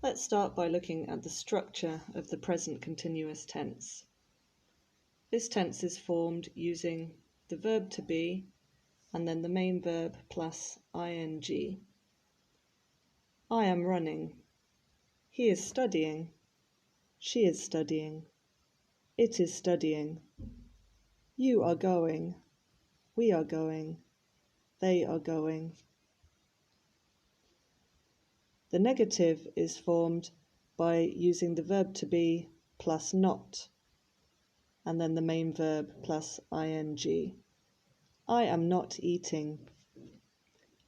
Let's start by looking at the structure of the present continuous tense. This tense is formed using the verb to be and then the main verb plus ing. I am running. He is studying. She is studying. It is studying. You are going. We are going. They are going. The negative is formed by using the verb to be plus not, and then the main verb plus ing. I am not eating.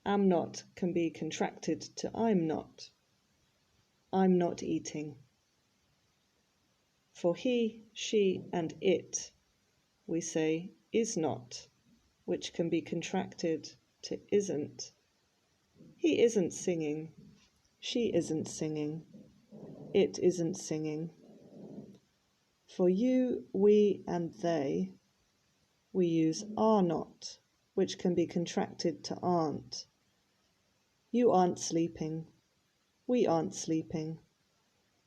Am not can be contracted to I'm not. I'm not eating. For he, she, and it, we say is not, which can be contracted to isn't. He isn't singing. She isn't singing. It isn't singing. For you, we, and they, we use are not, which can be contracted to aren't. You aren't sleeping. We aren't sleeping.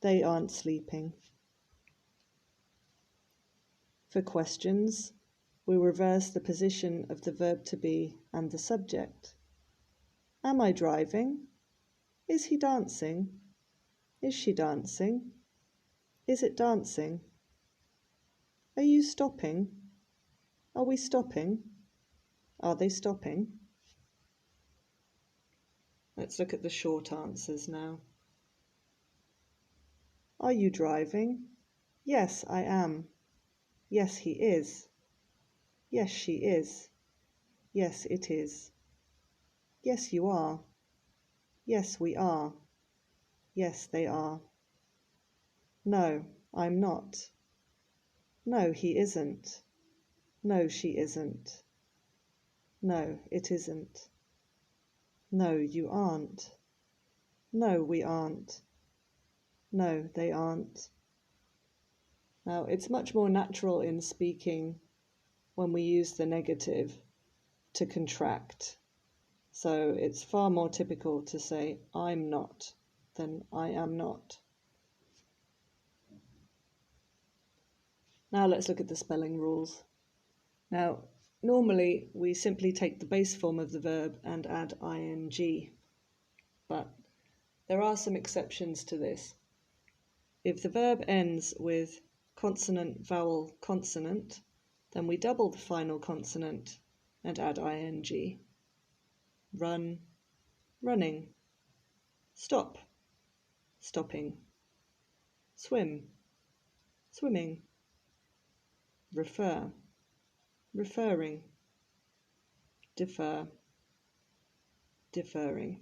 They aren't sleeping. For questions, we reverse the position of the verb to be and the subject. Am I driving? Is he dancing? Is she dancing? Is it dancing? Are you stopping? Are we stopping? Are they stopping? Let's look at the short answers now. Are you driving? Yes, I am. Yes, he is. Yes, she is. Yes, it is. Yes, you are. Yes, we are. Yes, they are. No, I'm not. No, he isn't. No, she isn't. No, it isn't. No, you aren't. No, we aren't. No, they aren't. Now, it's much more natural in speaking when we use the negative to contract. So it's far more typical to say I'm not than I am not. Now let's look at the spelling rules. Now, normally we simply take the base form of the verb and add ing, but there are some exceptions to this. If the verb ends with consonant, vowel, consonant, then we double the final consonant and add ing. Run, running. Stop, stopping. Swim, swimming. Refer, referring. Defer, deferring.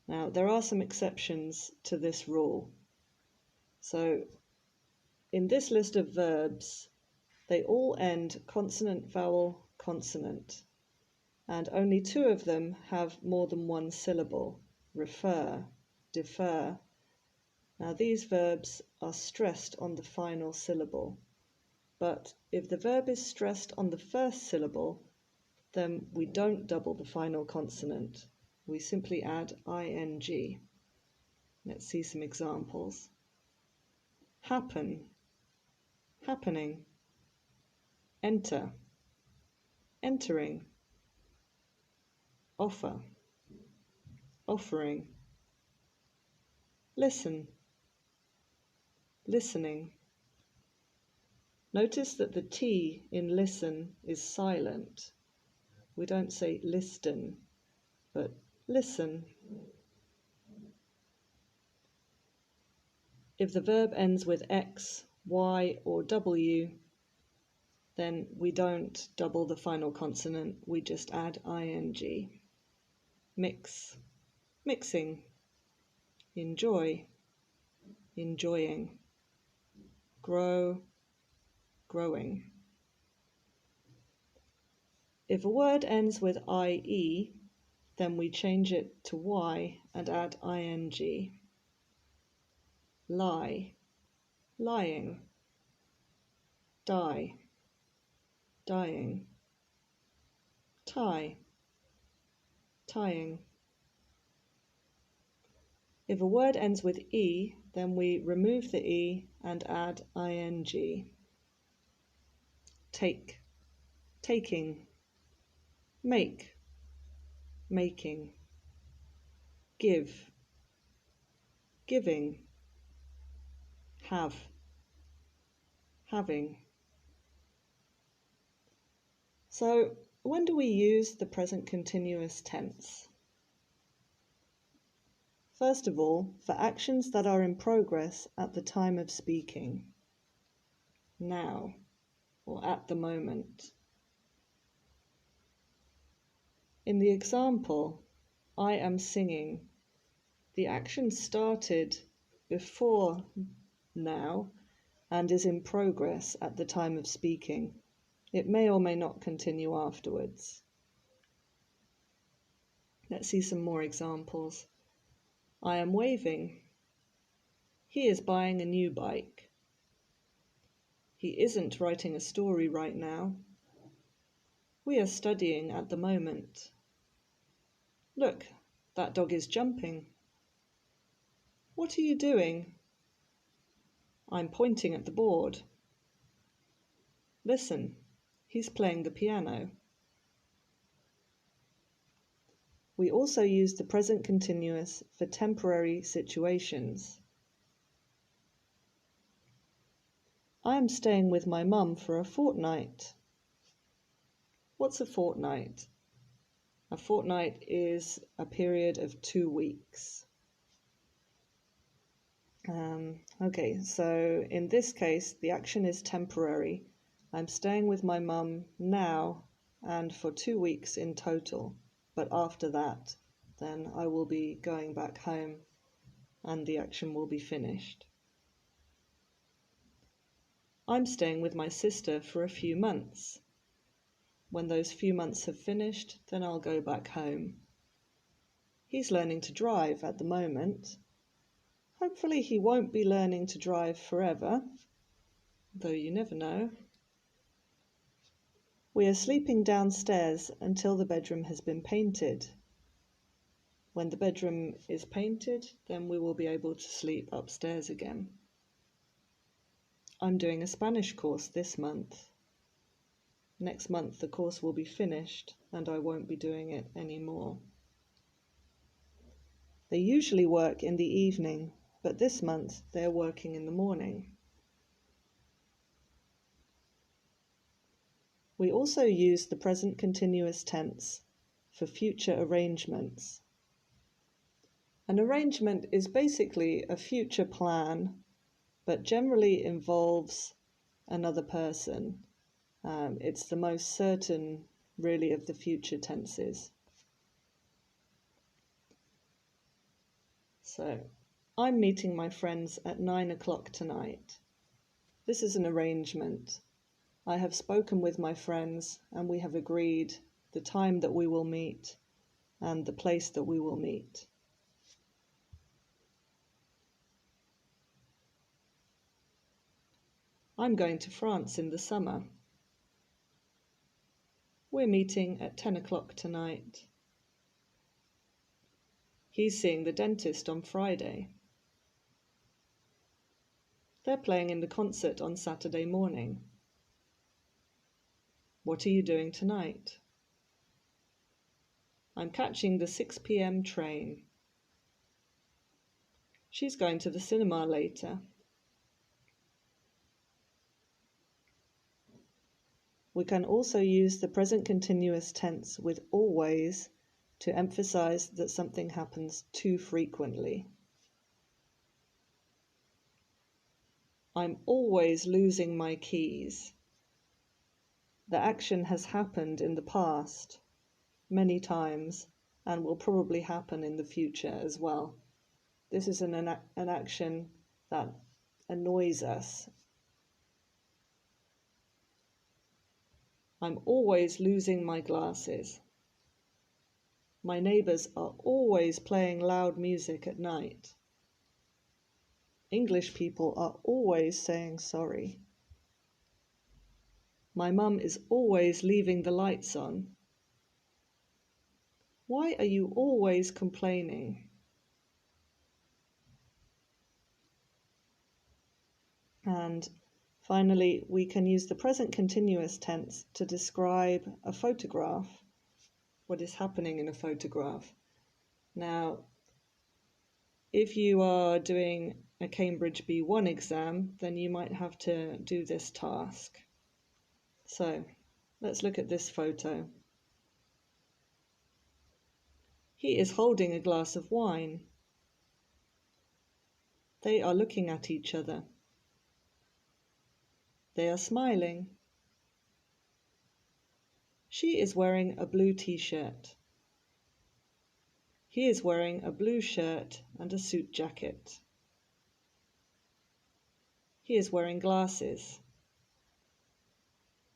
Now, there are some exceptions to this rule. So, in this list of verbs, they all end consonant, vowel, consonant, and only two of them have more than one syllable: refer, defer. Now, these verbs are stressed on the final syllable, but if the verb is stressed on the first syllable, then we don't double the final consonant. We simply add ing. Let's see some examples. Happen, happening. Enter, entering. Offer, offering. Listen, listening. Notice that the T in listen is silent. We don't say listen, but listen. If the verb ends with X, Y, or W, then we don't double the final consonant, we just add ing. Mix, mixing. Enjoy, enjoying. Grow, growing. If a word ends with IE, then we change it to Y and add ing. Lie, lying. Die, dying. Tie, tying. If a word ends with E, then we remove the E and add ing. Take, taking. Make, making. Give, giving. Have, having. So, when do we use the present continuous tense? First of all, for actions that are in progress at the time of speaking. Now, or at the moment. In the example, I am singing, the action started before now and is in progress at the time of speaking. It may or may not continue afterwards. Let's see some more examples. I am waving. He is buying a new bike. He isn't writing a story right now. We are studying at the moment. Look, that dog is jumping. What are you doing? I'm pointing at the board. Listen, he's playing the piano. We also use the present continuous for temporary situations. I am staying with my mum for a fortnight. What's a fortnight? A fortnight is a period of 2 weeks. Okay, so in this case, the action is temporary. I'm staying with my mum now and for 2 weeks in total. But after that, then I will be going back home and the action will be finished. I'm staying with my sister for a few months. When those few months have finished, then I'll go back home. He's learning to drive at the moment. Hopefully he won't be learning to drive forever, though you never know. We are sleeping downstairs until the bedroom has been painted. When the bedroom is painted, then we will be able to sleep upstairs again. I'm doing a Spanish course this month. Next month the course will be finished and I won't be doing it anymore. They usually work in the evening, but this month they're working in the morning. We also use the present continuous tense for future arrangements. An arrangement is basically a future plan, but generally involves another person. It's the most certain, really, of the future tenses. So, I'm meeting my friends at 9 o'clock tonight. This is an arrangement. I have spoken with my friends and we have agreed the time that we will meet and the place that we will meet. I'm going to France in the summer. We're meeting at 10 o'clock tonight. He's seeing the dentist on Friday. They're playing in the concert on Saturday morning. What are you doing tonight? I'm catching the 6 p.m. train. She's going to the cinema later. We can also use the present continuous tense with always to emphasize that something happens too frequently. I'm always losing my keys. The action has happened in the past many times and will probably happen in the future as well. This is an action that annoys us. I'm always losing my glasses. My neighbours are always playing loud music at night. English people are always saying sorry. My mum is always leaving the lights on. Why are you always complaining? And finally, we can use the present continuous tense to describe a photograph, what is happening in a photograph. Now, if you are doing a Cambridge B1 exam, then you might have to do this task. So, let's look at this photo. He is holding a glass of wine. They are looking at each other. They are smiling. She is wearing a blue t-shirt. He is wearing a blue shirt and a suit jacket. He is wearing glasses.